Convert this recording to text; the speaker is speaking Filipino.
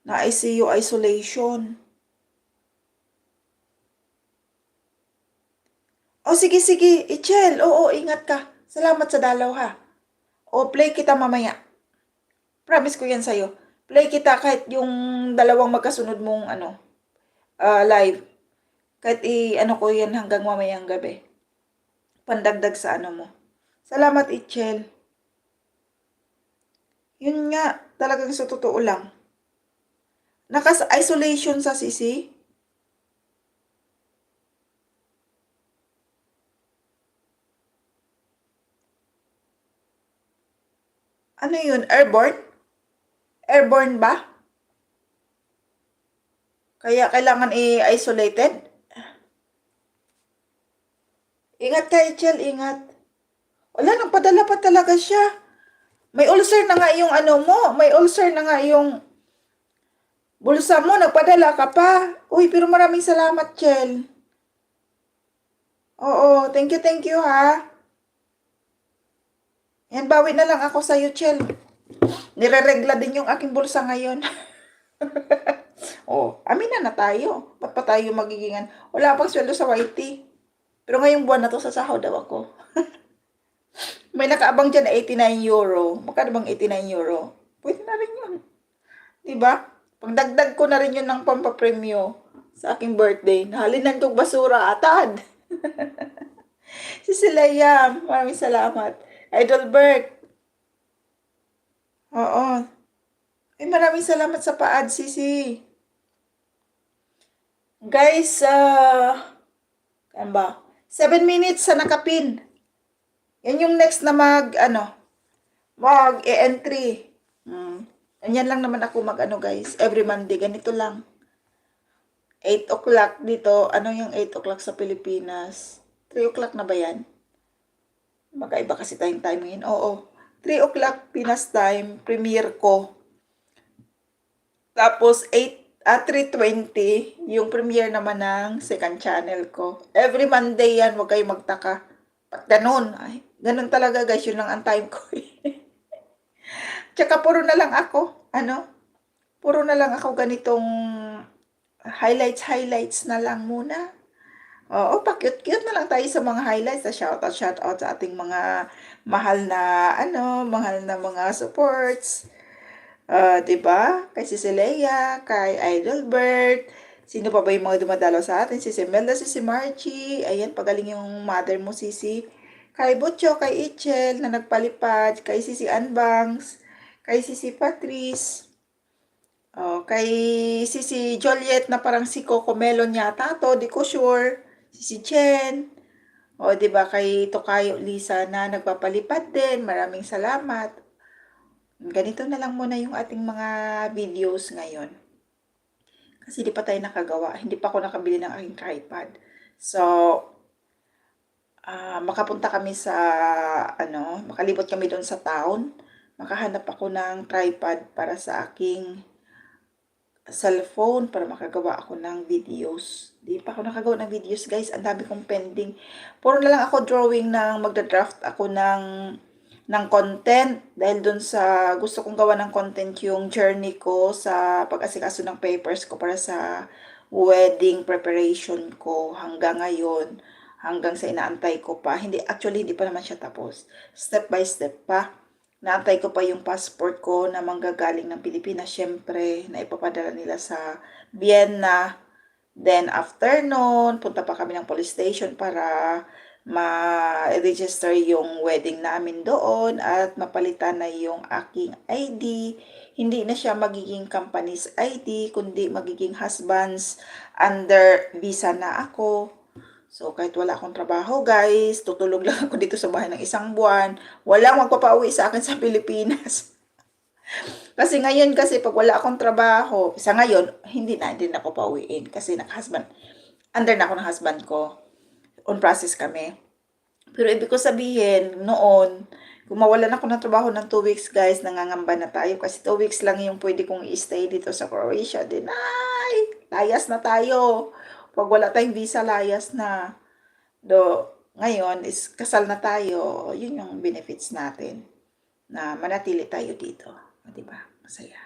na ICU isolation. O sige, sige, Ichel. Oo, ingat ka. Salamat sa dalaw ha. O play kita mamaya. Promise ko yan sa'yo. Play kita kahit yung dalawang magkasunod mong live. Kahit ano ko yan hanggang mamayang gabi. Pandagdag sa ano mo. Salamat, Ichel. Yun nga, talagang sa totoo lang. Nakas-isolation sa sisi. Ano yun? Airborne? Airborne ba? Kaya kailangan i-isolated? Ingat ka, Ichel, ingat. Wala, nagpadala pa talaga siya. May ulcer na nga yung ano mo. May ulcer na nga yung bulsa mo. Nagpadala ka pa. Uy, pero maraming salamat, Chel. Oo, thank you ha. Yan, bawi na lang ako sa'yo, Chel. Nireregla din yung aking bulsa ngayon. Oh, amin na tayo. Ba't pa tayo magigingan? Wala pang sweldo sa YT. Pero ngayong buwan na to, sa sahod daw ako. May nakaabang dyan na €89. Magkano bang €89? Pwede na rin yun. Diba? Pagdagdag ko na rin yun ng pampapremyo sa aking birthday. Nahalinan kong basura, atad. Si Silaya, maraming salamat. Idol Bert, oo. Ay, maraming salamat sa paad, Sisi. Guys, ano ba? 7 minutes sa nakapin. Yan yung next na mag-e-entry. Ganyan lang naman ako guys. Every Monday, ganito lang. 8 o'clock dito. Ano yung 8 o'clock sa Pilipinas? 3 o'clock na ba yan? Magkaiba kasi tayong time ngayon. Oo. 3 o'clock Pinas time, premiere ko. Tapos 3:20, yung premiere naman ng second channel ko. Every Monday yan, huwag kayong magtaka. Ba't ganun? Ay, ganun talaga guys, yun lang ang time ko. Tsaka puro na lang ako, puro na lang ako ganitong highlights na lang muna. Oo, pa-cute-cute na lang tayo sa mga highlights. Shout out sa ating mga mahal na mga supports. 'Di ba? Kay Cecilia, kay Idolbert, sino pa ba yung mga dumadalaw sa atin? Si Melda, si Marchie, ayan, pagaling yung mother mo, Sisi. Kay Butcho, kay Ichel, na nagpalipad, kay Sisi Anbangs, kay Sisi Patrice, kay Sisi Joliet na parang si Coco Melon yata to, di ko sure. Sisi Chen, o 'di ba kay Tokayo Lisa na nagpapalipad din, maraming salamat. Ganito na lang muna yung ating mga videos ngayon. Kasi di pa tayo nakagawa. Hindi pa ako nakabili ng aking tripod. So, makapunta kami sa, makalibot kami doon sa town. Makahanap ako ng tripod para sa aking cellphone para makagawa ako ng videos. Di pa ako nakagawa ng videos, guys. Ang dami kong pending. Puro na lang ako drawing ng magda-draft ako ng content dahil dun sa gusto kong gawa ng content yung journey ko sa pag-asikaso ng papers ko para sa wedding preparation ko hanggang ngayon, hanggang sa inaantay ko pa. Hindi pa naman siya tapos. Step by step pa. Naantay ko pa yung passport ko na manggagaling ng Pilipinas, syempre, na ipapadala nila sa Vienna. Then, after nun, punta pa kami ng police station para ma-register yung wedding namin doon at mapalitan na yung aking ID. Hindi na siya magiging company's ID, kundi magiging husband's under visa na ako. So, kahit wala akong trabaho, guys, tutulog lang ako dito sa bahay ng 1 buwan. Walang magpapauwi sa akin sa Pilipinas. Kasi ngayon pag wala akong trabaho, sa ngayon, hindi na din ako pauwiin kasi under na ako ng husband ko. On process kami. Pero ibig ko sabihin, noon, kung mawalan ako ng trabaho ng 2 weeks, guys, nangangamba na tayo. Kasi 2 weeks lang yung pwede kong i-stay dito sa Croatia. Then, ay, layas na tayo. Pag wala tayong visa, layas na. Ngayon, is kasal na tayo. Yun yung benefits natin na manatili tayo dito. Diba? Masaya.